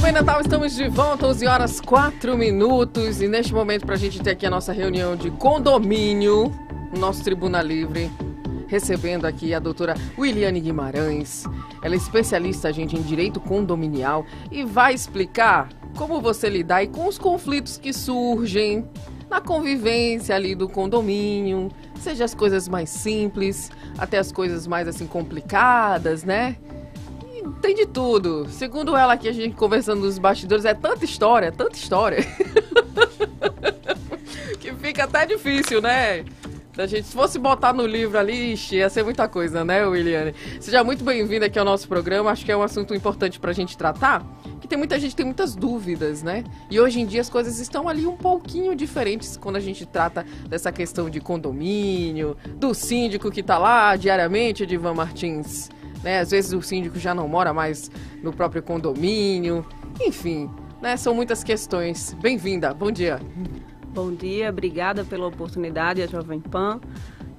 bem, Natal? Estamos de volta, 11 horas 4 minutos. E neste momento, para a gente ter aqui a nossa reunião de condomínio, no nosso Tribuna Livre, recebendo aqui a doutora Williane Guimarães. Ela é especialista, gente, em direito condominial e vai explicar como você lidar aí com os conflitos que surgem na convivência ali do condomínio, seja as coisas mais simples, até as coisas mais, assim, complicadas, né? Tem de tudo. Segundo ela aqui, a gente conversando nos bastidores, é tanta história, que fica até difícil, né? A gente, se fosse botar no livro ali, ia ser muita coisa, né, Williane? Seja muito bem-vinda aqui ao nosso programa. Acho que é um assunto importante pra gente tratar, que tem muita gente tem muitas dúvidas, né? E hoje em dia as coisas estão ali um pouquinho diferentes quando a gente trata dessa questão de condomínio, do síndico que tá lá diariamente, Edivan Martins. Né? Às vezes o síndico já não mora mais no próprio condomínio. Enfim, né? São muitas questões. Bem-vinda, bom dia. Bom dia, obrigada pela oportunidade, a Jovem Pan.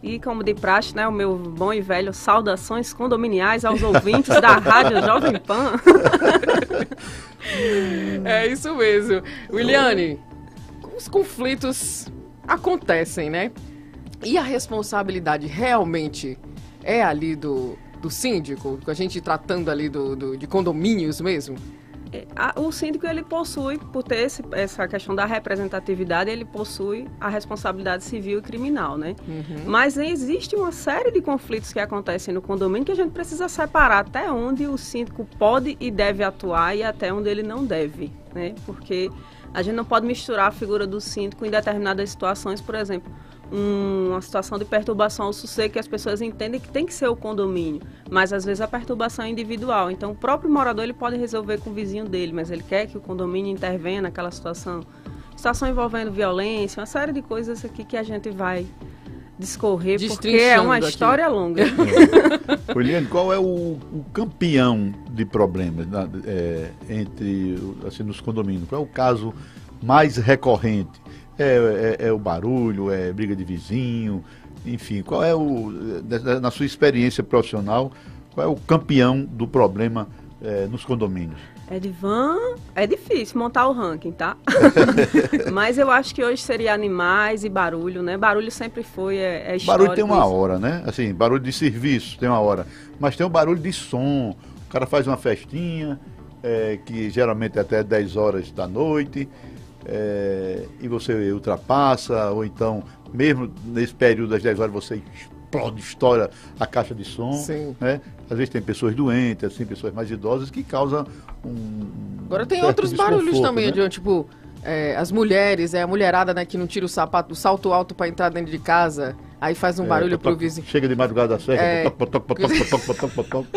E como de praxe, né, o meu bom e velho saudações condominiais aos ouvintes da Rádio Jovem Pan. É isso mesmo. Williane, os conflitos acontecem, né? E a responsabilidade realmente é ali do síndico, com a gente tratando ali de condomínios mesmo? O síndico, ele possui, por ter essa questão da representatividade, ele possui a responsabilidade civil e criminal, né? Uhum. Mas existe uma série de conflitos que acontecem no condomínio que a gente precisa separar até onde o síndico pode e deve atuar e até onde ele não deve, né? Porque a gente não pode misturar a figura do síndico em determinadas situações, por exemplo, uma situação de perturbação ao sossego que as pessoas entendem que tem que ser o condomínio, mas às vezes a perturbação é individual. Então o próprio morador ele pode resolver com o vizinho dele, mas ele quer que o condomínio intervenha naquela situação. Situação envolvendo violência, uma série de coisas aqui que a gente vai discorrer, porque é uma história longa. Williane, qual é o campeão de problemas entre, assim, nos condomínios? Qual é o caso mais recorrente? É o barulho, é briga de vizinho, enfim, qual é na sua experiência profissional, qual é o campeão do problema nos condomínios? Edivan, é difícil montar o ranking, tá? Mas eu acho que hoje seria animais e barulho, né? Barulho sempre foi, histórico. Barulho tem uma hora, né? Assim, barulho de serviço tem uma hora, mas tem o barulho de som. O cara faz uma festinha, que geralmente é até 10 horas da noite, e você ultrapassa, ou então, mesmo nesse período das 10 horas, você explode, estoura a caixa de som. Sim. Né? Às vezes tem pessoas doentes, assim, pessoas mais idosas, que causam Agora tem outros barulhos também, né? Tipo, as mulheres, a mulherada, né, que não tira o salto alto para entrar dentro de casa, aí faz um barulho pro vizinho. Chega de madrugada da serra,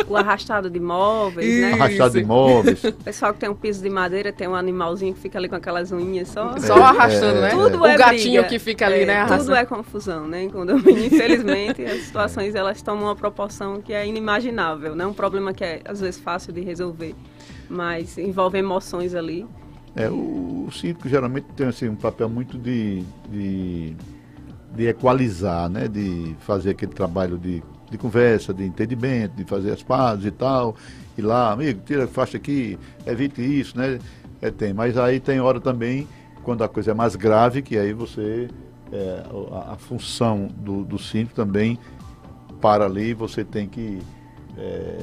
o arrastado de móveis, Isso. né? Arrastado de móveis. O pessoal que tem um piso de madeira, tem um animalzinho que fica ali com aquelas unhas só arrastando, né? Tudo o gatinho briga. Que fica ali, né? Arrastando. Tudo é confusão, né? Em condomínio, infelizmente, as situações elas tomam uma proporção que é inimaginável, né? Um problema que é, às vezes, fácil de resolver, mas envolve emoções ali. O síndico geralmente tem assim, um papel muito de equalizar, né? De fazer aquele trabalho de conversa, de entendimento, de fazer as pazes e tal. Ir lá, amigo, tira a faixa aqui, evite isso, né? Mas aí tem hora também, quando a coisa é mais grave, que aí você, a função do síndico também para ali, você tem que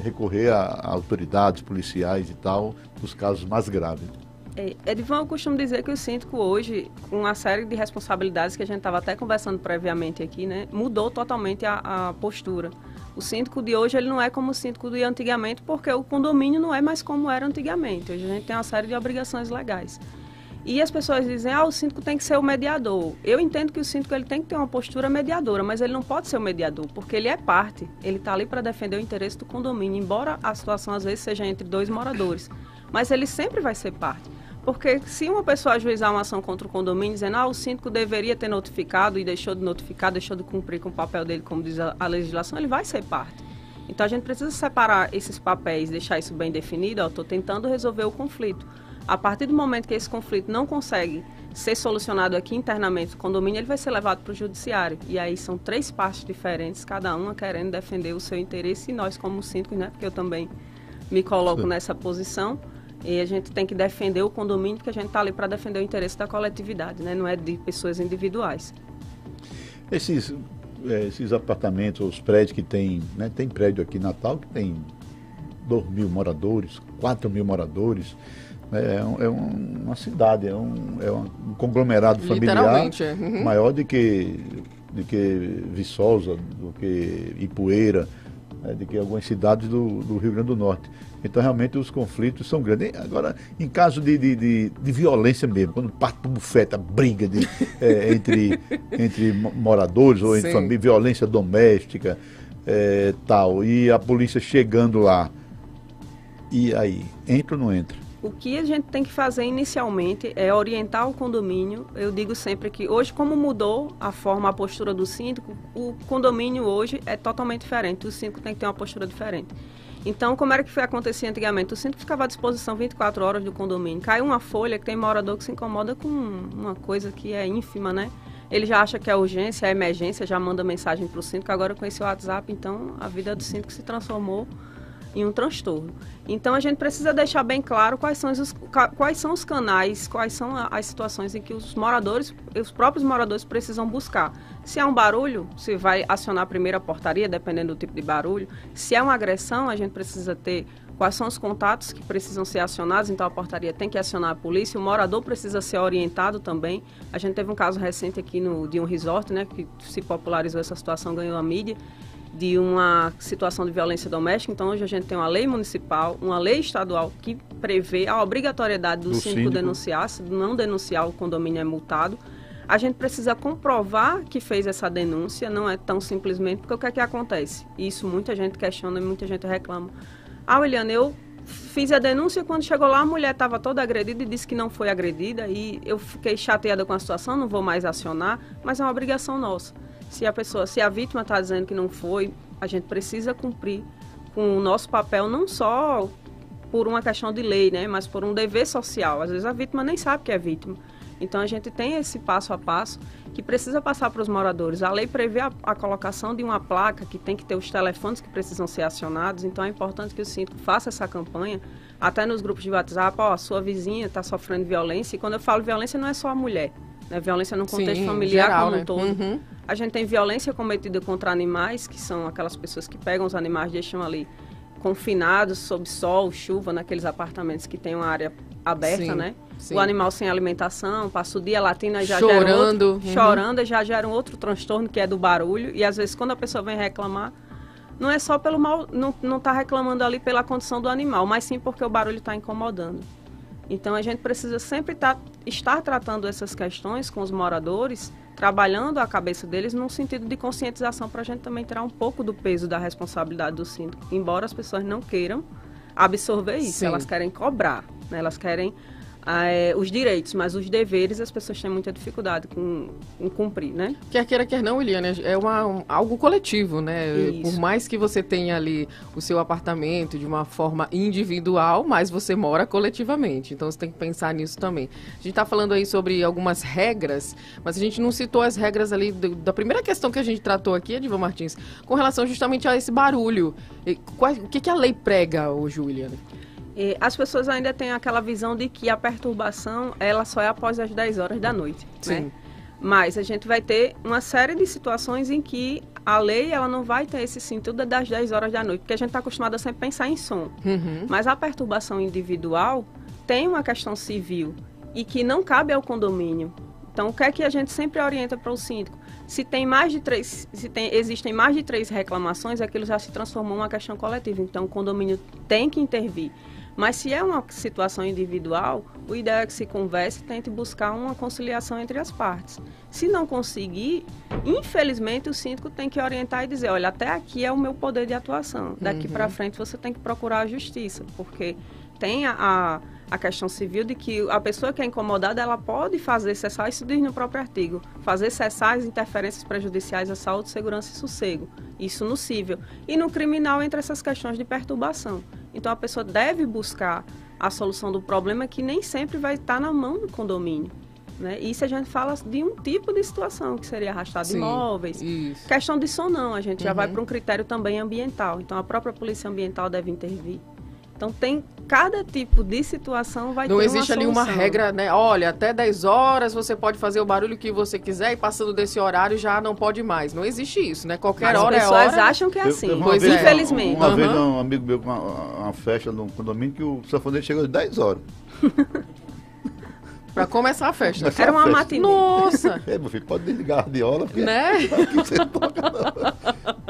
recorrer a autoridades policiais e tal, nos casos mais graves. Edivan, eu costumo dizer que o síndico hoje, com uma série de responsabilidades que a gente estava até conversando previamente aqui, né, mudou totalmente a postura. O síndico de hoje ele não é como o síndico de antigamente, porque o condomínio não é mais como era antigamente. Hoje a gente tem uma série de obrigações legais. E as pessoas dizem, o síndico tem que ser o mediador. Eu entendo que o síndico ele tem que ter uma postura mediadora, mas ele não pode ser o mediador, porque ele é parte. Ele está ali para defender o interesse do condomínio, embora a situação às vezes seja entre dois moradores. Mas ele sempre vai ser parte. Porque se uma pessoa ajuizar uma ação contra o condomínio, dizendo o síndico deveria ter notificado e deixou de notificar, deixou de cumprir com o papel dele, como diz a legislação, ele vai ser parte. Então a gente precisa separar esses papéis, deixar isso bem definido. Estou tentando resolver o conflito. A partir do momento que esse conflito não consegue ser solucionado aqui internamente no condomínio, ele vai ser levado para o judiciário. E aí são 3 partes diferentes, cada uma querendo defender o seu interesse, e nós como síndicos, né, porque eu também me coloco nessa posição, E a gente tem que defender o condomínio, porque a gente está ali para defender o interesse da coletividade, né? Não é de pessoas individuais. Esses apartamentos, os prédios que tem, né? Tem prédio aqui em Natal que tem 2.000 moradores, 4.000 moradores. É uma cidade, é um conglomerado familiar maior do que Viçosa, do que Ipueira, né, do que algumas cidades do Rio Grande do Norte. Então, realmente, os conflitos são grandes. Agora, em caso de violência mesmo, quando parte do bufete, a briga entre moradores ou entre família, violência doméstica, tal, e a polícia chegando lá, e aí, entra ou não entra? O que a gente tem que fazer inicialmente é orientar o condomínio. Eu digo sempre que hoje, como mudou a forma, a postura do síndico, o condomínio hoje é totalmente diferente. O síndico tem que ter uma postura diferente. Então, como era que acontecia antigamente? O síndico ficava à disposição 24 horas do condomínio. Cai uma folha, que tem morador que se incomoda com uma coisa que é ínfima, né? Ele já acha que é urgência, é emergência, já manda mensagem para o síndico. Agora, com esse WhatsApp, então, a vida do síndico se transformou em um transtorno. Então, a gente precisa deixar bem claro quais são os canais, quais são as situações em que os próprios moradores precisam buscar. Se há um barulho, se vai acionar a primeira portaria, dependendo do tipo de barulho. Se é uma agressão, a gente precisa ter quais são os contatos que precisam ser acionados, então a portaria tem que acionar a polícia, o morador precisa ser orientado também. A gente teve um caso recente aqui de um resort, né, que se popularizou essa situação, ganhou a mídia, de uma situação de violência doméstica. Então, hoje a gente tem uma lei municipal, uma lei estadual que prevê a obrigatoriedade do síndico denunciar. Se não denunciar, o condomínio é multado. A gente precisa comprovar que fez essa denúncia, não é tão simplesmente, porque o que é que acontece? Isso muita gente questiona e muita gente reclama. Williane, eu fiz a denúncia, quando chegou lá a mulher estava toda agredida e disse que não foi agredida, e eu fiquei chateada com a situação, não vou mais acionar, mas é uma obrigação nossa. Se a vítima está dizendo que não foi, a gente precisa cumprir com o nosso papel, não só por uma questão de lei, né, mas por um dever social. Às vezes a vítima nem sabe que é vítima. Então, a gente tem esse passo a passo que precisa passar para os moradores. A lei prevê a colocação de uma placa que tem que ter os telefones que precisam ser acionados. Então, é importante que o síndico faça essa campanha, até nos grupos de WhatsApp. A sua vizinha está sofrendo violência. E quando eu falo violência, não é só a mulher, né? Violência no contexto familiar geral, como um todo. Uhum. A gente tem violência cometida contra animais, que são aquelas pessoas que pegam os animais e deixam ali confinados, sob sol, chuva, naqueles apartamentos que tem uma área aberta, né? Sim. O animal sem alimentação, passa o dia latindo, já chorando, já gera um outro transtorno, que é do barulho. E às vezes, quando a pessoa vem reclamar, não é só pelo mal, não está reclamando ali pela condição do animal, mas sim porque o barulho está incomodando. Então, a gente precisa sempre estar tratando essas questões com os moradores, trabalhando a cabeça deles num sentido de conscientização, para a gente também tirar um pouco do peso da responsabilidade do síndico. Embora as pessoas não queiram absorver isso, elas querem cobrar, né? Elas querem os direitos, mas os deveres as pessoas têm muita dificuldade em cumprir, né? Quer queira, quer não, Williane, é algo coletivo, né? Isso. Por mais que você tenha ali o seu apartamento de uma forma individual, mas você mora coletivamente, então você tem que pensar nisso também. A gente está falando aí sobre algumas regras, mas a gente não citou as regras ali da primeira questão que a gente tratou aqui, Edivan Martins, com relação justamente a esse barulho. O que a lei prega hoje, Williane? As pessoas ainda têm aquela visão de que a perturbação ela só é após as 10 horas da noite. Sim. Né? Mas a gente vai ter uma série de situações em que a lei ela não vai ter esse sentido das 10 horas da noite, porque a gente está acostumado a sempre pensar em som. Uhum. Mas a perturbação individual tem uma questão civil e que não cabe ao condomínio. Então, o que é que a gente sempre orienta para o síndico? Se existem mais de 3 reclamações, aquilo já se transformou em uma questão coletiva. Então, o condomínio tem que intervir. Mas se é uma situação individual, o ideal é que se converse e tente buscar uma conciliação entre as partes. Se não conseguir, infelizmente o síndico tem que orientar e dizer, olha, até aqui é o meu poder de atuação. Daqui para frente você tem que procurar a justiça, porque tem a questão civil de que a pessoa que é incomodada, ela pode fazer cessar, isso diz no próprio artigo, fazer cessar as interferências prejudiciais à saúde, segurança e sossego. Isso no cível. E no criminal, entre essas questões de perturbação. Então, a pessoa deve buscar a solução do problema que nem sempre vai estar na mão do condomínio. Né? Isso a gente fala de um tipo de situação, que seria arrastado imóveis. Isso. Questão de som não, a gente já vai para um critério também ambiental. Então, a própria polícia ambiental deve intervir. Então, cada tipo de situação vai ter uma solução. Não existe ali uma regra, né? Olha, até 10 horas você pode fazer o barulho que você quiser e passando desse horário já não pode mais. Não existe isso, né? Qualquer hora é hora. As pessoas acham que é assim, infelizmente. Uma vez um amigo meu com uma festa no condomínio que o sanfoneiro chegou às 10 horas. Pra começar a festa. Era uma matinê. Nossa! Meu filho, pode desligar a radiola, porque né? aqui você não toca,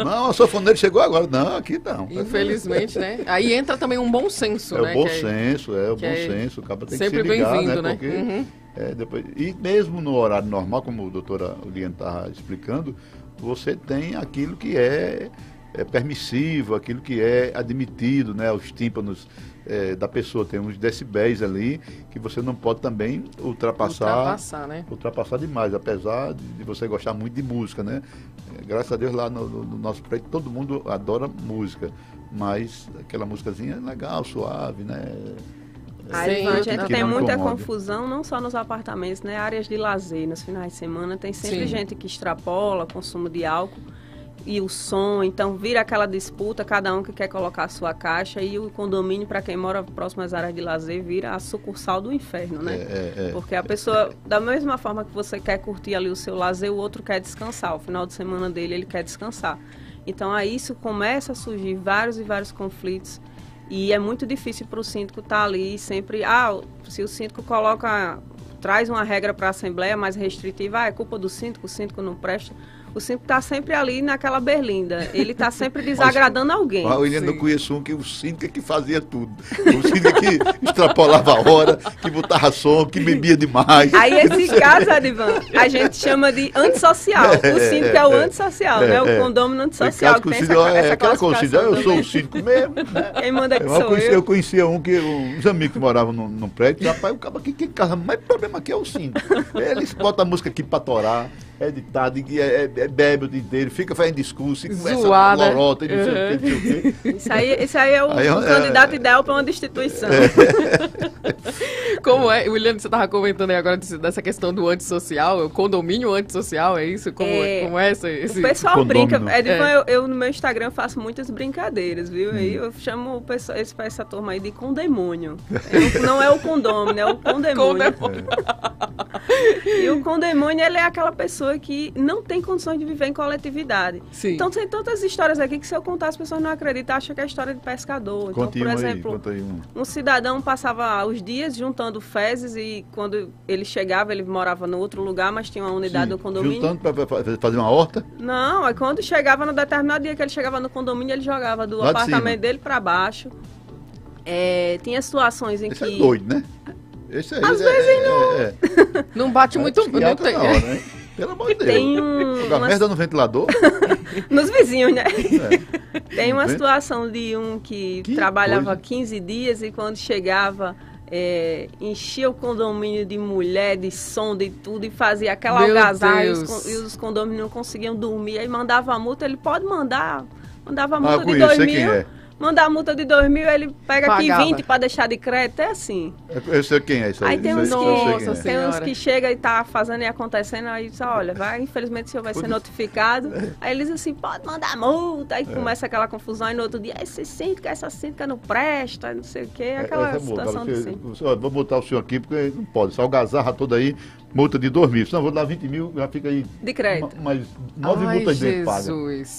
não, o sanfoneiro chegou agora. Não, aqui não. Infelizmente, né? Aí entra também um bom senso, né? O bom senso, o bom senso. O cara tem sempre que se ligar, bem-vindo, né? Porque, depois, e mesmo no horário normal, como a doutora Uliane estava explicando, você tem aquilo que é permissivo, aquilo que é admitido, né? Os tímpanos da pessoa tem uns decibéis ali que você não pode também ultrapassar, né? Ultrapassar demais, apesar de você gostar muito de música, né? Graças a Deus lá no nosso prédio todo mundo adora música, mas aquela músicazinha é legal, suave, né? Aí, a gente tem muita confusão, não só nos apartamentos, né? Áreas de lazer, nos finais de semana, tem sempre gente que extrapola consumo de álcool e o som, então vira aquela disputa, cada um que quer colocar a sua caixa, e o condomínio, para quem mora próximo às áreas de lazer, vira a sucursal do inferno, né? Porque a pessoa, da mesma forma que você quer curtir ali o seu lazer, o outro quer descansar, o final de semana dele ele quer descansar. Então aí isso começa a surgir vários e vários conflitos, e é muito difícil para o síndico estar ali sempre, se o síndico traz uma regra para a Assembleia mais restritiva, é culpa do síndico, o síndico não presta. O síndico está sempre ali naquela berlinda. Ele está sempre desagradando alguém. Eu ainda não conheço um que o síndico é que fazia tudo. O síndico que extrapolava a hora, que botava som, que bebia demais. Aí esse caso, Adivan, a gente chama de antissocial. O síndico é o antissocial, né? O condômino antissocial. Que tem aquela consciência, eu sou o síndico mesmo. Né? Quem manda é que sou eu. Eu conhecia uns amigos que moravam num prédio, rapaz, o cara aqui, que casa, mas o problema aqui é o síndico. Eles botam a música aqui para torar. É ditado, bebe o dia inteiro, fica fazendo discurso, começa lorota, e não sei o quê. Isso aí é o candidato ideal para uma destituição. Como é, William, você estava comentando aí agora dessa questão do antissocial, o condomínio antissocial, é isso? Como é esse... O pessoal brinca, eu no meu Instagram faço muitas brincadeiras, viu? Aí eu chamo essa turma aí de condemônio. Não é o condômino, é o condemônio. E o condemônio, ele é aquela pessoa que não tem condições de viver em coletividade. Sim. Então tem tantas histórias aqui que se eu contar as pessoas não acreditam, acham que é história de pescador. Então, por exemplo, um cidadão passava os dias juntando fezes e quando ele chegava, ele morava no outro lugar, mas tinha uma unidade do condomínio. Juntando para fazer uma horta? Não, aí quando chegava no determinado dia que ele chegava no condomínio, ele jogava do apartamento dele para baixo. Tinha situações em que... Esse é doido, né? Esse aí, às vezes não bate muito bem. Né? Pelo amor de Deus. Tem jogar merda no ventilador? Nos vizinhos, né? Tem uma situação de um que trabalhava 15 dias e quando chegava, enchia o condomínio de mulher, de som, de tudo, e fazia aquela algazarra e os condomínios não conseguiam dormir. Aí mandava a multa, ele pode mandar. Mandava a multa de 2.000. Mandar a multa de 2.000, ele pega aqui 20 para deixar de crédito, é assim. Eu sei quem é isso aí. Aí tem uns que chega e tá fazendo e acontecendo, aí diz, olha, infelizmente o senhor vai ser notificado. Aí ele diz assim, pode mandar multa, aí começa aquela confusão, e no outro dia, essa síndica não presta, não sei o quê, aquela situação de síndico. Vou botar o senhor aqui, porque não pode, essa algazarra toda aí, multa de 2.000, senão vou dar 20.000, já fica aí... De crédito. Mais 9 multas dentro paga.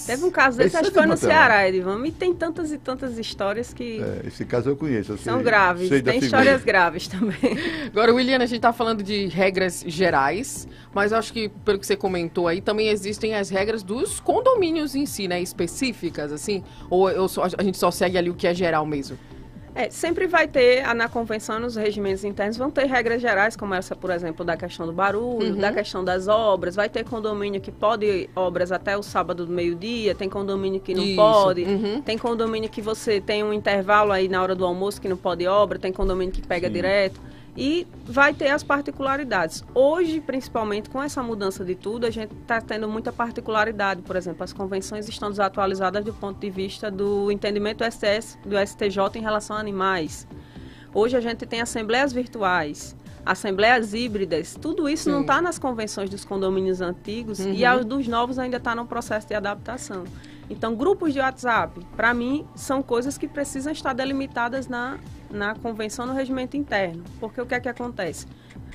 Teve um caso desse, acho que foi no Ceará, Edivão, e tem tantas e tantas histórias que... esse caso eu conheço. São graves, tem histórias graves também. Agora, William, a gente está falando de regras gerais, mas eu acho que, pelo que você comentou aí, também existem as regras dos condomínios em si, né, específicas, assim, ou a gente só segue ali o que é geral mesmo? Sempre vai ter, na convenção, nos regimentos internos, vão ter regras gerais, como essa, por exemplo, da questão do barulho, da questão das obras. Vai ter condomínio que pode obras até o sábado do meio-dia, tem condomínio que não pode, tem condomínio que você tem um intervalo aí na hora do almoço que não pode obra, tem condomínio que pega direto. E vai ter as particularidades. Hoje, principalmente, com essa mudança de tudo, a gente está tendo muita particularidade. Por exemplo, as convenções estão desatualizadas do ponto de vista do entendimento do STJ em relação a animais. Hoje a gente tem assembleias virtuais, assembleias híbridas. Tudo isso não está nas convenções dos condomínios antigos e a dos novos ainda está no processo de adaptação. Então, grupos de WhatsApp, para mim, são coisas que precisam estar delimitadas na convenção, no regimento interno. Porque o que é que acontece?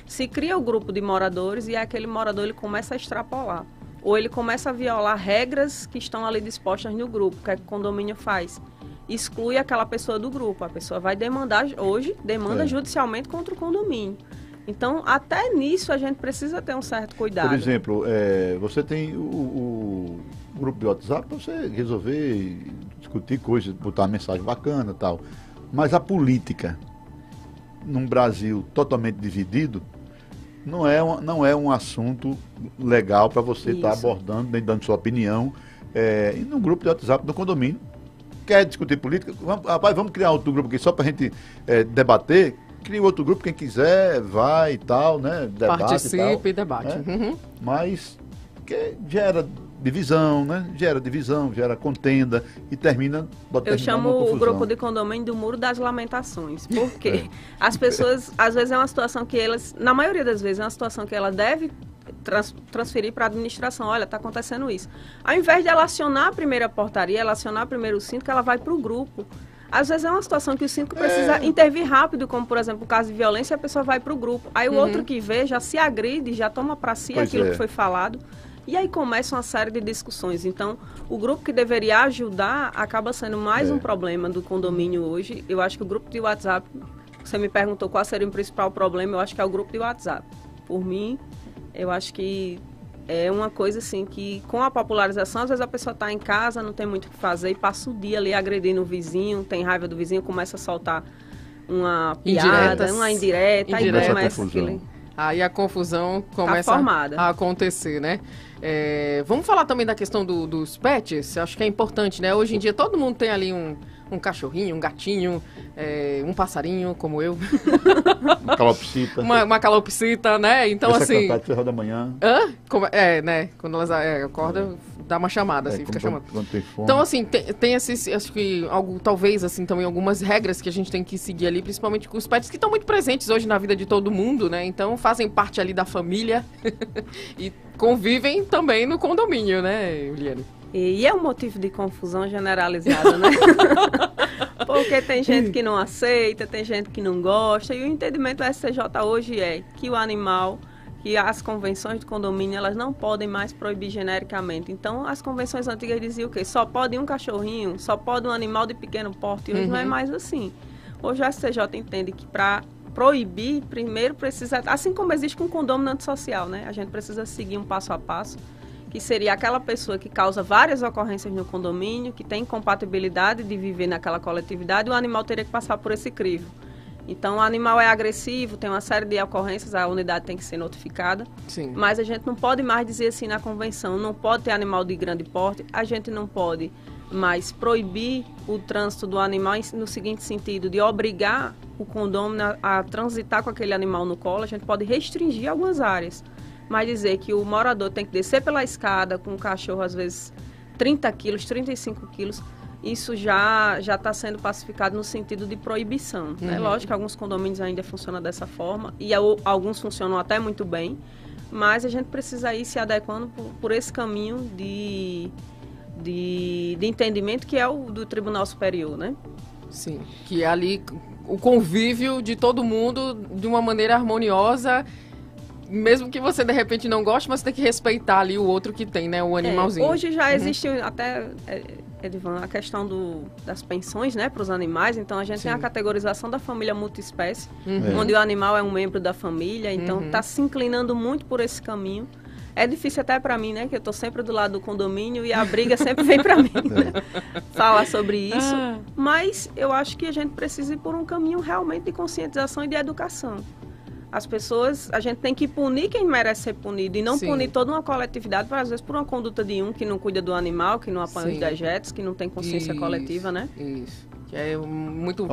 Se cria o grupo de moradores e aquele morador ele começa a extrapolar. Ou ele começa a violar regras que estão ali dispostas no grupo. O que é que o condomínio faz? Exclui aquela pessoa do grupo. A pessoa vai demandar, hoje, demanda judicialmente contra o condomínio. Então, até nisso a gente precisa ter um certo cuidado. Por exemplo, você tem o grupo de WhatsApp para você resolver, discutir coisas, botar uma mensagem bacana e tal. Mas a política, num Brasil totalmente dividido, não é um assunto legal para você estar abordando, nem dando sua opinião, e num grupo de WhatsApp do condomínio. Quer discutir política? Vamos criar outro grupo aqui só para a gente debater. Cria outro grupo, quem quiser, vai e tal, né? Debate participe e debate. Né? Uhum. Mas que gera divisão, né? Gera divisão, gera contenda e termina... Eu chamo o grupo de condomínio do Muro das Lamentações. Por quê? As pessoas, às vezes é uma situação que elas, na maioria das vezes, é uma situação que ela deve transferir para a administração. Olha, está acontecendo isso. Ao invés de ela acionar a primeira portaria, ela acionar primeiro o síndico, ela vai para o grupo. Às vezes é uma situação que o síndico precisa intervir rápido, como, por exemplo, o caso de violência, a pessoa vai para o grupo. Aí o outro que vê já se agride, já toma para si aquilo que foi falado. E aí começa uma série de discussões. Então, o grupo que deveria ajudar acaba sendo mais um problema do condomínio hoje. Eu acho que o grupo de WhatsApp, você me perguntou qual seria o principal problema, eu acho que é o grupo de WhatsApp. Por mim, eu acho que é uma coisa assim que, com a popularização, às vezes a pessoa está em casa, não tem muito o que fazer e passa o dia ali agredindo o vizinho, tem raiva do vizinho, começa a soltar uma piada, uma indireta, aí começa aquilo. Aí a confusão começa a acontecer, né? Vamos falar também da questão dos pets? Acho que é importante, né? Hoje em dia todo mundo tem ali um cachorrinho, um gatinho, um passarinho, como eu. Uma calopsita. uma calopsita, né? Então, assim... Cantar de ferro da manhã. Né? Quando elas acordam, dá uma chamada, assim, fica chamando. Quando tem fome. Então, assim, tem esses, acho que, talvez, assim, também algumas regras que a gente tem que seguir ali, principalmente com os pets que estão muito presentes hoje na vida de todo mundo, né? Então, fazem parte ali da família e convivem também no condomínio, né, Eliane? E é um motivo de confusão generalizada, né? Porque tem gente que não aceita, tem gente que não gosta, e o entendimento do STJ hoje é que o animal, que as convenções de condomínio, elas não podem mais proibir genericamente. Então, as convenções antigas diziam o quê? Só pode um cachorrinho, só pode um animal de pequeno porte, e hoje não é mais assim. Hoje o STJ entende que para proibir, primeiro precisa, assim como existe com o condômino antissocial, né? A gente precisa seguir um passo a passo, que seria aquela pessoa que causa várias ocorrências no condomínio, que tem incompatibilidade de viver naquela coletividade, o animal teria que passar por esse crivo. Então, o animal é agressivo, tem uma série de ocorrências, a unidade tem que ser notificada. Sim. Mas a gente não pode mais dizer assim na convenção, não pode ter animal de grande porte, a gente não pode mais proibir o trânsito do animal no seguinte sentido, de obrigar o condômino a transitar com aquele animal no colo. A gente pode restringir algumas áreas, mas dizer que o morador tem que descer pela escada com um cachorro, às vezes, 30 quilos, 35 quilos, isso já está sendo pacificado no sentido de proibição. Né? Lógico que alguns condomínios ainda funcionam dessa forma, e alguns funcionam até muito bem, mas a gente precisa ir se adequando por esse caminho de entendimento que é o do Tribunal Superior, né? Sim, que é ali o convívio de todo mundo de uma maneira harmoniosa, mesmo que você de repente não goste, mas você tem que respeitar ali o outro que tem, né, o animalzinho. Hoje já existe até, Edivan, a questão das pensões, né, para os animais. Então a gente tem a categorização da família multiespécie, onde o animal é um membro da família, então está se inclinando muito por esse caminho. É difícil até para mim, né, que eu estou sempre do lado do condomínio e a briga sempre vem para mim, né, falar sobre isso. Mas eu acho que a gente precisa ir por um caminho realmente de conscientização e de educação. As pessoas, a gente tem que punir quem merece ser punido e não punir toda uma coletividade, às vezes por uma conduta de um que não cuida do animal, que não apanha os dejetos, que não tem consciência coletiva, né? Isso. Que é muito...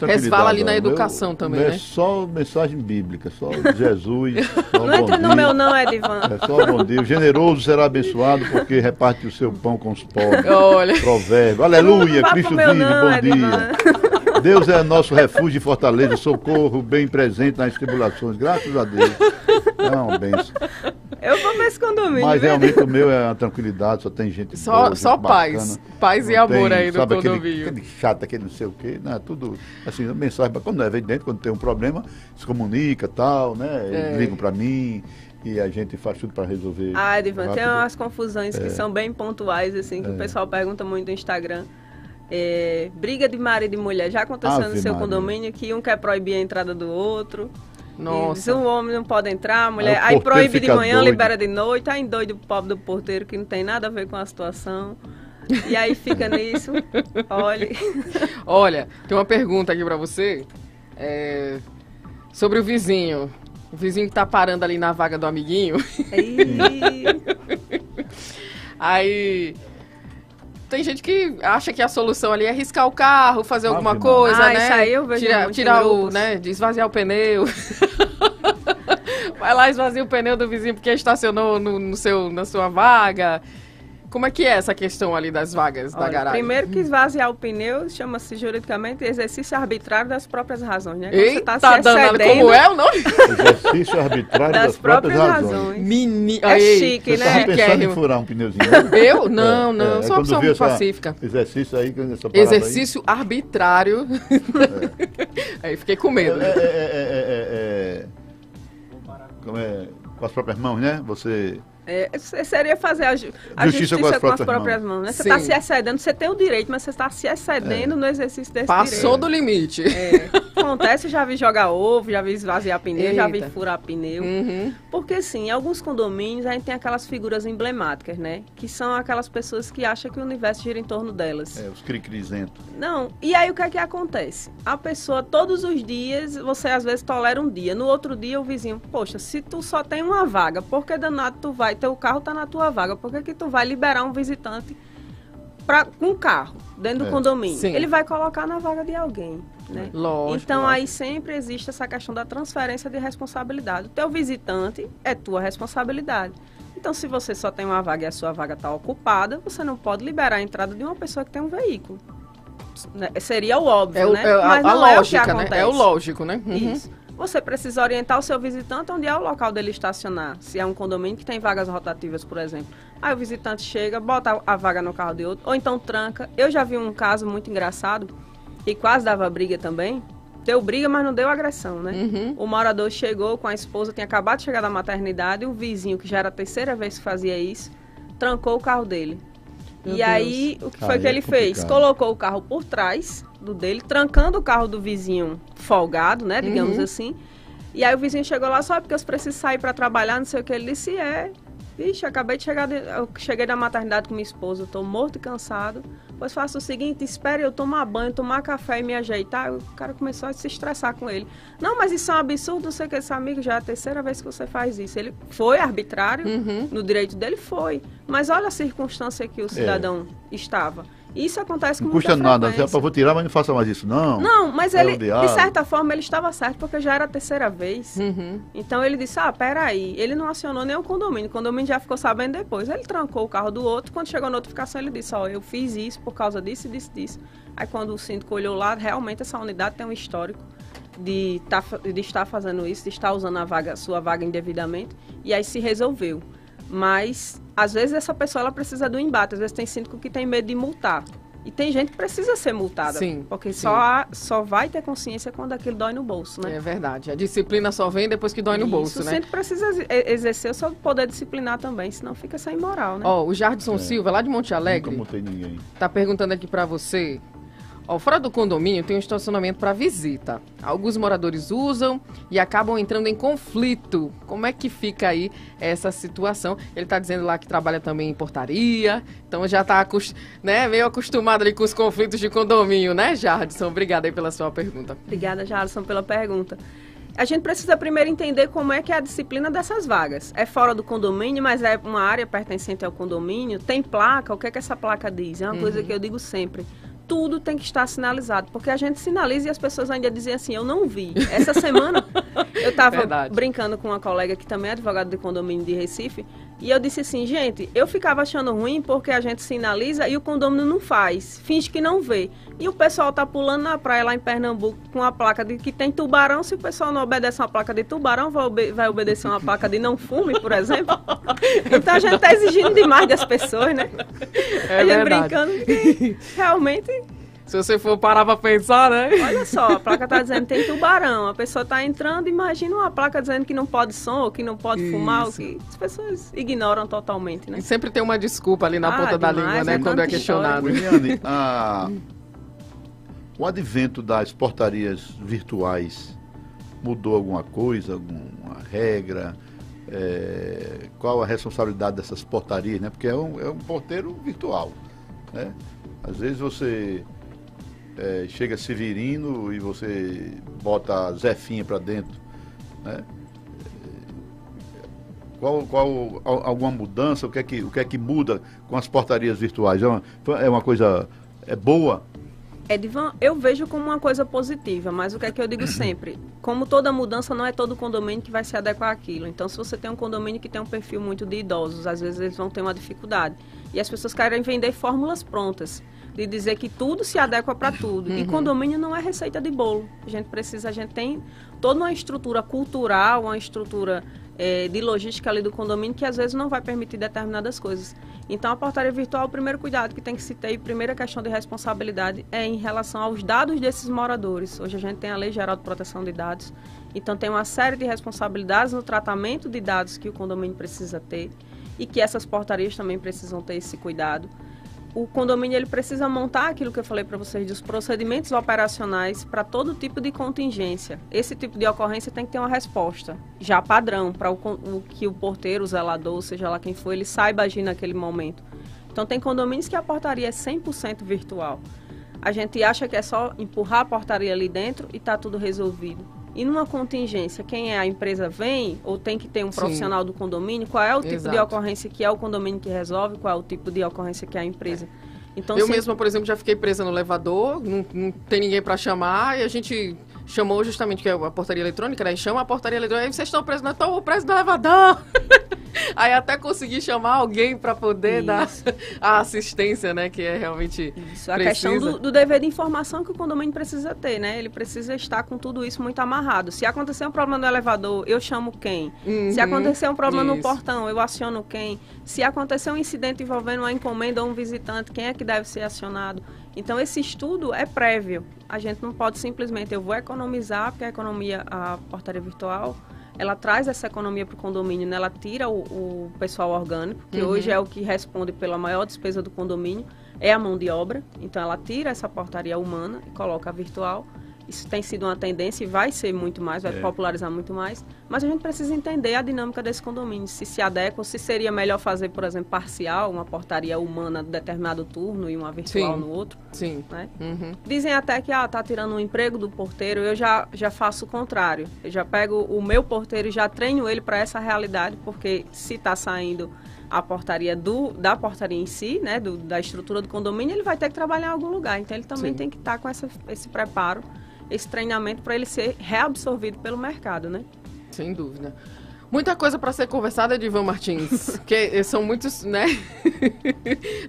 resvala ali na educação também, né? É só mensagem bíblica, só Jesus, só não entra no meu não, Edivan. É só bom dia. O generoso será abençoado porque reparte o seu pão com os pobres. Olha. Provérbio. Aleluia, Cristo vive, bom Edivan. dia. Deus é nosso refúgio e fortaleza, socorro bem presente nas tribulações. Graças a Deus. É uma bênção. Eu vou pra esse condomínio. Mas realmente o meu é uma tranquilidade, só tem gente boa, Só gente paz. bacana. Paz e Não amor tem, aí no sabe, condomínio. aquele chato, aquele não sei o quê, né? Tudo assim, mensagem, quando é evidente, quando tem um problema, se comunica tal, né? Eles ligam pra mim e a gente faz tudo pra resolver. Ah, Edivan, tem rápido. umas confusões que são bem pontuais, assim, que o pessoal pergunta muito no Instagram. Briga de marido e mulher. Já aconteceu no Ave seu Maria. condomínio que um quer proibir a entrada do outro. Nossa. E o homem não pode entrar, a mulher. Aí o Aí porteiro proíbe de fica manhã, doido. libera de noite. Aí doido o pobre do porteiro que não tem nada a ver com a situação. E aí fica nisso. Olha, tem uma pergunta aqui pra você. Sobre o vizinho. O vizinho que tá parando ali na vaga do amiguinho. Aí tem gente que acha que a solução ali é riscar o carro, fazer alguma Ave coisa, Maria. né? Isso aí eu vejo muito em tirar o, grupos. né? Esvaziar o pneu. Vai lá, esvazia o pneu do vizinho porque estacionou na sua vaga. Como é que é essa questão ali das vagas da Olha, garagem? primeiro que esvaziar o pneu chama-se juridicamente exercício arbitrário das próprias razões, né? Quando Eita, você tá se danado, excedendo como é o nome? Exercício arbitrário das próprias razões. É chique, Você né? estava pensando em furar um pneuzinho, né? Eu? Não, não. Sou uma quando pessoa viu muito essa pacífica. Exercício aí, essa palavra Exercício arbitrário. Aí fiquei com medo. Como é? Com as próprias mãos, né? Você... Seria fazer a justiça com as próprias mãos, né? Você está Sim. se excedendo, você tem o direito, mas você está se excedendo no exercício desse Passou direito. do limite. Acontece, eu já vi jogar ovo, já vi esvaziar pneu, já vi Eita. furar pneu. Uhum. Porque, sim, em alguns condomínios a gente tem aquelas figuras emblemáticas, né? Que são aquelas pessoas que acham que o universo gira em torno delas. os cricrizentos. Não, e aí o que é que acontece? A pessoa, todos os dias, você às vezes tolera um dia. No outro dia, o vizinho, poxa, se tu só tem uma vaga, por que danado tu vai, teu carro tá na tua vaga, por que tu vai liberar um visitante com um carro dentro do condomínio? Sim. Ele vai colocar na vaga de alguém, né? Lógico. Então, lógico. aí sempre existe essa questão da transferência de responsabilidade. O teu visitante é tua responsabilidade. Então, se você só tem uma vaga e a sua vaga está ocupada, você não pode liberar a entrada de uma pessoa que tem um veículo. Né? Seria o óbvio, né? Mas a não é o que lógica, né? acontece. É o lógico, né? Uhum. Isso. Você precisa orientar o seu visitante onde é o local dele estacionar. Se é um condomínio que tem vagas rotativas, por exemplo. Aí o visitante chega, bota a vaga no carro de outro, ou então tranca. Eu já vi um caso muito engraçado, e quase dava briga também. Deu briga, mas não deu agressão, né? Uhum. O morador chegou com a esposa, tinha acabado de chegar da maternidade, e o vizinho, que já era a terceira vez que fazia isso, trancou o carro dele. Meu e Deus. aí, o que foi Aí que é ele fez? complicado. Colocou o carro por trás do dele, trancando o carro do vizinho folgado, né? Digamos assim. E aí o vizinho chegou lá, só porque eu preciso sair para trabalhar, não sei o que. Ele disse, vixe, acabei de chegar, eu cheguei da maternidade com minha esposa, eu tô morto e cansado. Pois faça o seguinte, espere eu tomar banho, tomar café e me ajeitar. O cara começou a se estressar com ele. Não, mas isso é um absurdo, não sei o que, esse amigo, já é a terceira vez que você faz isso. Ele foi arbitrário, no direito dele foi. Mas olha a circunstância que o cidadão estava. Isso acontece com Não muita custa nada. frequência. Eu vou tirar, mas não faça mais isso, não. Não, mas É ele, o diabo. de certa forma, ele estava certo, porque já era a terceira vez. Uhum. Então ele disse, peraí, ele não acionou nem o condomínio já ficou sabendo depois. Ele trancou o carro do outro, quando chegou a notificação ele disse, eu fiz isso por causa disso, disso. Aí quando o síndico olhou lá, realmente essa unidade tem um histórico de estar fazendo isso, de estar usando a sua vaga indevidamente, e aí se resolveu. Mas, às vezes, essa pessoa ela precisa do embate, às vezes tem síndico que tem medo de multar. E tem gente que precisa ser multada, Sim, porque sim. só vai ter consciência quando aquilo dói no bolso, né? É verdade. A disciplina só vem depois que dói no bolso, O né? centro precisa exercer o seu poder disciplinar também, senão fica sem moral, né? Ó, o Jardson Silva, lá de Monte Alegre, Nunca multei ninguém. tá perguntando aqui pra você. Ó, fora do condomínio tem um estacionamento para visita. Alguns moradores usam e acabam entrando em conflito. Como é que fica aí essa situação? Ele tá dizendo lá que trabalha também em portaria, então já tá meio acostumado ali com os conflitos de condomínio, né, Jardson? Obrigada aí pela sua pergunta. Obrigada, Jarlson, pela pergunta. A gente precisa primeiro entender como é que é a disciplina dessas vagas. É fora do condomínio, mas é uma área pertencente ao condomínio. Tem placa, o que é que essa placa diz? É uma coisa que eu digo sempre. Tudo tem que estar sinalizado, porque a gente sinaliza e as pessoas ainda dizem assim, eu não vi. Essa semana, estava brincando com uma colega que também é advogada de condomínio de Recife, e eu disse assim, gente, eu ficava achando ruim porque a gente sinaliza e o condomínio não faz, finge que não vê. E o pessoal tá pulando na praia lá em Pernambuco com a placa de que tem tubarão. Se o pessoal não obedece uma placa de tubarão, vai obedecer uma placa de não fume, por exemplo. Então a gente tá exigindo demais das pessoas, né? A gente brincando que realmente... Se você for parar pra pensar, né? Olha só, a placa tá dizendo que tem tubarão. A pessoa tá entrando, imagina uma placa dizendo que não pode som, ou que não pode fumar, ou que as pessoas ignoram totalmente, né? E sempre tem uma desculpa ali na ponta da língua, né? Quando é questionado. Williane, o advento das portarias virtuais mudou alguma coisa, alguma regra? Qual a responsabilidade dessas portarias, né? Porque é um porteiro virtual, né? Às vezes você chega Severino e você bota Zefinha para dentro, né? Alguma mudança? O que é que muda com as portarias virtuais? É uma coisa boa? Edivan, eu vejo como uma coisa positiva, mas o que é que eu digo sempre? Como toda mudança, não é todo condomínio que vai se adequar àquilo. Então, se você tem um condomínio que tem um perfil muito de idosos, às vezes eles vão ter uma dificuldade. E as pessoas querem vender fórmulas prontas, de dizer que tudo se adequa para tudo. E condomínio não é receita de bolo. A gente tem toda uma estrutura cultural, uma estrutura de logística ali do condomínio que às vezes não vai permitir determinadas coisas. Então, a portaria virtual, o primeiro cuidado que tem que se ter, e a primeira questão de responsabilidade é em relação aos dados desses moradores. Hoje a gente tem a Lei Geral de Proteção de Dados, então tem uma série de responsabilidades no tratamento de dados que o condomínio precisa ter e que essas portarias também precisam ter esse cuidado. O condomínio ele precisa montar aquilo que eu falei para vocês, dos procedimentos operacionais para todo tipo de contingência. Esse tipo de ocorrência tem que ter uma resposta já padrão para o que o porteiro, o zelador, seja lá quem for, ele saiba agir naquele momento. Então tem condomínios que a portaria é 100% virtual. A gente acha que é só empurrar a portaria ali dentro e está tudo resolvido. E numa contingência, quem é a empresa vem ou tem que ter um profissional do condomínio, qual é o tipo de ocorrência que é o condomínio que resolve, qual é o tipo de ocorrência que é a empresa. Então, eu mesma, por exemplo, já fiquei presa no elevador, não tem ninguém para chamar, e a gente chamou justamente, que é a portaria eletrônica, né? E chama a portaria eletrônica, aí vocês estão presos, não estou preso no elevador. Aí até consegui chamar alguém para poder dar a assistência, né? Que é realmente isso. A questão do dever de informação que o condomínio precisa ter, né? Ele precisa estar com tudo isso muito amarrado. Se acontecer um problema no elevador, eu chamo quem? Se acontecer um problema no portão, eu aciono quem? Se acontecer um incidente envolvendo uma encomenda ou um visitante, quem é que deve ser acionado? Então, esse estudo é prévio. A gente não pode simplesmente, eu vou economizar, porque a portaria virtual, ela traz essa economia para o condomínio, né? Ela tira o pessoal orgânico, que hoje é o que responde pela maior despesa do condomínio, é a mão de obra. Então, ela tira essa portaria humana e coloca a virtual. Isso tem sido uma tendência e vai ser muito mais, vai popularizar muito mais. Mas a gente precisa entender a dinâmica desse condomínio, se adequa, ou se seria melhor fazer, por exemplo, parcial, uma portaria humana de determinado turno e uma virtual no outro. Sim. Né? Dizem até que tá tirando um emprego do porteiro, eu já faço o contrário. Eu já pego o meu porteiro e já treino ele para essa realidade, porque se está saindo a portaria da portaria em si, né, da estrutura do condomínio, ele vai ter que trabalhar em algum lugar. Então, ele também tem que estar com esse preparo, esse treinamento para ele ser reabsorvido pelo mercado, né? Sem dúvida. Muita coisa para ser conversada, Edivan Martins, que são muitos, né,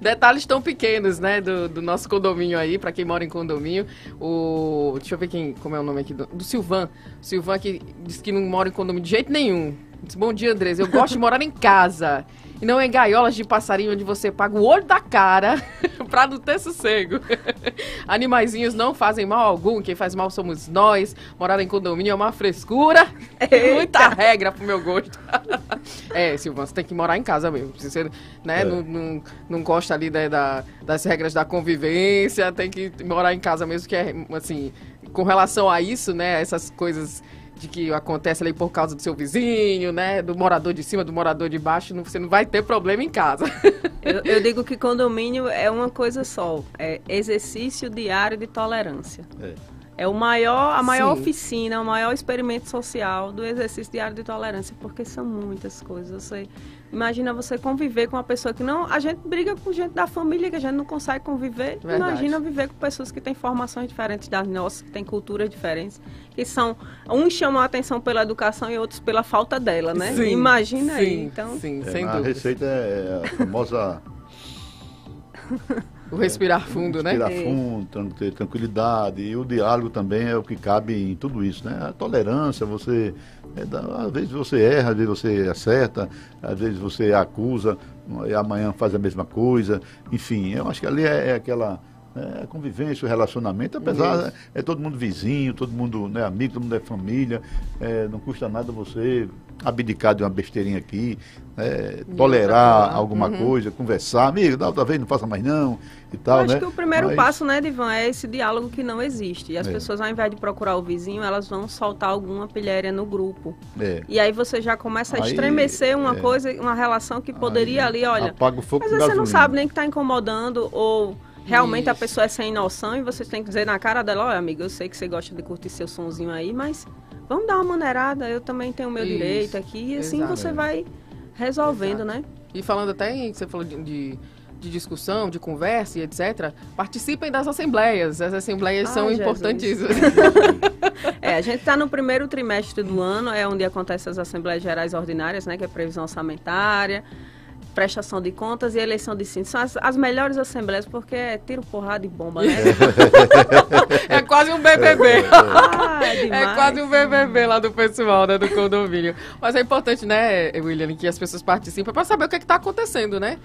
detalhes tão pequenos, né, do nosso condomínio aí, para quem mora em condomínio. Deixa eu ver como é o nome aqui, do Silvan. Silvan que diz que não mora em condomínio de jeito nenhum. Diz, bom dia, Andrés, eu gosto de morar em casa. E não em gaiolas de passarinho onde você paga o olho da cara pra não ter sossego. Animaizinhos não fazem mal algum, quem faz mal somos nós. Morar em condomínio é uma frescura. É muita regra pro meu gosto. Silvana, você tem que morar em casa mesmo. Se você, né, não gosta ali das regras da convivência, tem que morar em casa mesmo, que é, assim, com relação a isso, né, essas coisas de que acontece ali por causa do seu vizinho, né, do morador de cima, do morador de baixo, você não vai ter problema em casa. Eu digo que condomínio é uma coisa só, é exercício diário de tolerância. É a maior Sim. oficina, o maior experimento social do exercício diário de tolerância, porque são muitas coisas. Você imagina você conviver com uma pessoa que não... A gente briga com gente da família que a gente não consegue conviver. Verdade. Imagina viver com pessoas que têm formações diferentes das nossas, que têm culturas diferentes, que são... Uns chamam a atenção pela educação e outros pela falta dela, né? Sim, Imagina aí. sim, Então, sim, sem A dúvida. receita é a famosa... O respirar fundo, né? Respirar fundo, ter tranquilidade. E o diálogo também é o que cabe em tudo isso, né? A tolerância, às vezes você erra, às vezes você acerta, às vezes você acusa, e amanhã faz a mesma coisa. Enfim, eu acho que ali é aquela... a convivência, o relacionamento, apesar é todo mundo vizinho, todo mundo é amigo, todo mundo é família, não custa nada você abdicar de uma besteirinha aqui, tolerar alguma coisa, conversar, amigo, da outra vez não faça mais não, e tal, eu acho né? que o primeiro Mas- passo, né, Divan, é esse diálogo que não existe. E as É. pessoas, ao invés de procurar o vizinho, elas vão soltar alguma pilhéria no grupo. É. E aí você já começa a Aí, estremecer uma coisa, uma relação que poderia ali, olha... Apaga o fogo Às com vezes você não gasolina. sabe nem que está incomodando ou realmente a Isso. pessoa é sem noção e você tem que dizer na cara dela, olha, amiga, eu sei que você gosta de curtir seu sonzinho aí, mas vamos dar uma maneirada, eu também tenho o meu Isso. direito aqui. E assim Exato. você vai resolvendo, Exato. né? E falando até em que você falou de discussão, de conversa e etc., participem das assembleias. As assembleias Ai, são Jesus. importantíssimas. A gente está no primeiro trimestre do ano, é onde acontecem as Assembleias Gerais Ordinárias, né? Que é previsão orçamentária, prestação de contas e eleição de síndicos. São as melhores assembleias, porque é tiro, porrada e bomba, né? É quase um BBB. É demais. É quase um BBB lá do pessoal, né, do condomínio. Mas é importante, né, William, que as pessoas participem para saber o que está acontecendo, né?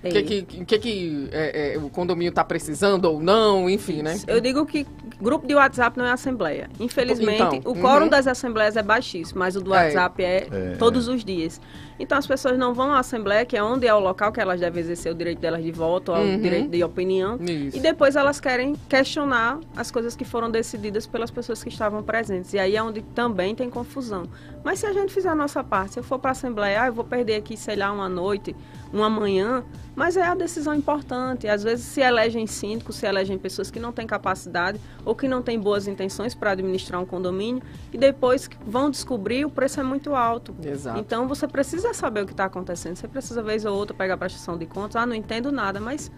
O que o condomínio está precisando ou não, enfim, né? Eu digo que grupo de WhatsApp não é assembleia. Infelizmente, Então, o quórum das assembleias é baixíssimo, mas o do WhatsApp é todos os dias. Então, as pessoas não vão à assembleia, que é onde é o local que elas devem exercer o direito delas de voto, o direito de opinião. Isso. E depois elas querem questionar as coisas que foram decididas pelas pessoas que estavam presentes. E aí é onde também tem confusão. Mas se a gente fizer a nossa parte, se eu for para a assembleia, eu vou perder aqui, sei lá, uma noite, uma manhã, mas é a decisão importante. Às vezes se elegem síndicos, se elegem pessoas que não têm capacidade ou que não têm boas intenções para administrar um condomínio e depois vão descobrir o preço é muito alto. Exato. Então você precisa saber o que está acontecendo. Você precisa, vez ou outra, pegar a prestação de contas. Não entendo nada, mas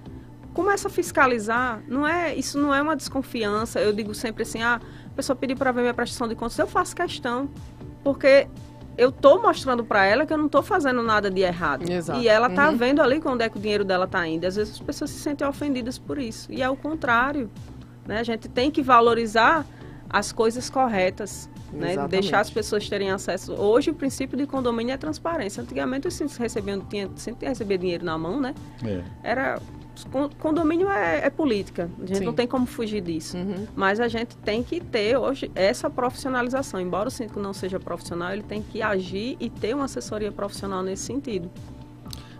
começa a fiscalizar. Isso não é uma desconfiança. Eu digo sempre assim, a pessoa pedir para ver minha prestação de contas, eu faço questão, porque eu estou mostrando para ela que eu não estou fazendo nada de errado. Exato. E ela está vendo ali onde é que o dinheiro dela está indo. Às vezes as pessoas se sentem ofendidas por isso. E é o contrário, né? A gente tem que valorizar as coisas corretas, né? Exatamente. Deixar as pessoas terem acesso. Hoje o princípio de condomínio é transparência. Antigamente os síndicos sempre recebia dinheiro na mão, né? Condomínio é política, a gente Sim. não tem como fugir disso. Mas a gente tem que ter hoje essa profissionalização. Embora o síndico não seja profissional, ele tem que agir e ter uma assessoria profissional nesse sentido.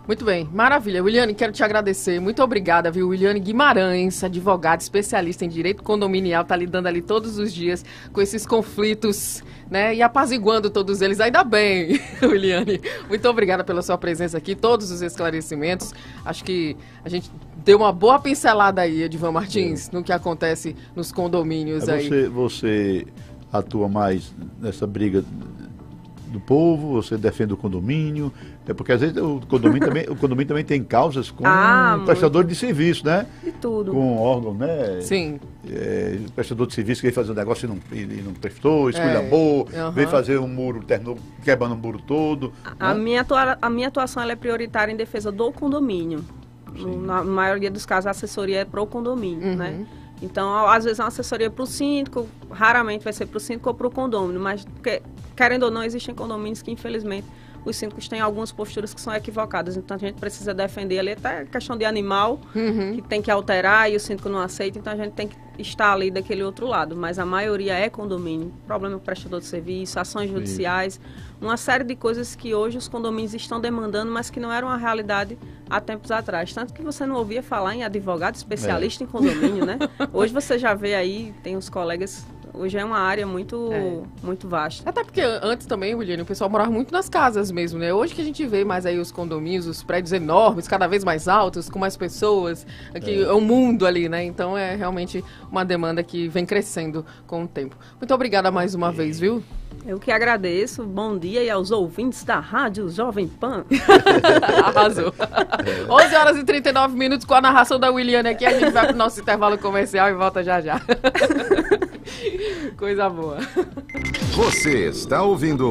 Muito bem, maravilha. Williane, quero te agradecer. Muito obrigada, viu? Williane Guimarães, advogada, especialista em direito condominial, está lidando ali todos os dias com esses conflitos, né? E apaziguando todos eles. Ainda bem, Williane. Muito obrigada pela sua presença aqui, todos os esclarecimentos. Acho que a gente deu uma boa pincelada aí, Edivan Martins, no que acontece nos condomínios aí. Você atua mais nessa briga do povo, você defende o condomínio, porque às vezes o condomínio também tem causas com prestador de serviço, né? De tudo. Com órgão, né? Sim. Prestador de serviço que veio fazer um negócio e não prestou, esculhambou, veio fazer um muro, terminou quebrando o muro todo. A minha atuação ela é prioritária em defesa do condomínio. Na maioria dos casos, a assessoria é pro condomínio, né? Então, às vezes é uma assessoria para o síndico, raramente vai ser para o síndico ou para o condômino, mas, querendo ou não, existem condomínios que, infelizmente, os síndicos têm algumas posturas que são equivocadas. Então, a gente precisa defender ali até a questão de animal, que tem que alterar e o síndico não aceita, então a gente tem que estar ali daquele outro lado. Mas a maioria é condomínio, problema com prestador de serviço, ações judiciais, uma série de coisas que hoje os condomínios estão demandando, mas que não eram a realidade há tempos atrás. Tanto que você não ouvia falar em advogado especialista em condomínio, né? Hoje você já vê aí, tem os colegas Hoje é uma área muito vasta. Até porque antes também, Williane, o pessoal morava muito nas casas mesmo, né? Hoje que a gente vê mais aí os condomínios, os prédios enormes, cada vez mais altos, com mais pessoas, aqui é um mundo ali, né? Então é realmente uma demanda que vem crescendo com o tempo. Muito obrigada mais uma vez, viu? Eu que agradeço. Bom dia e aos ouvintes da Rádio Jovem Pan. Arrasou. 11 horas e 39 minutos com a narração da Williane aqui. A gente vai pro nosso intervalo comercial e volta já já. Coisa boa. Você está ouvindo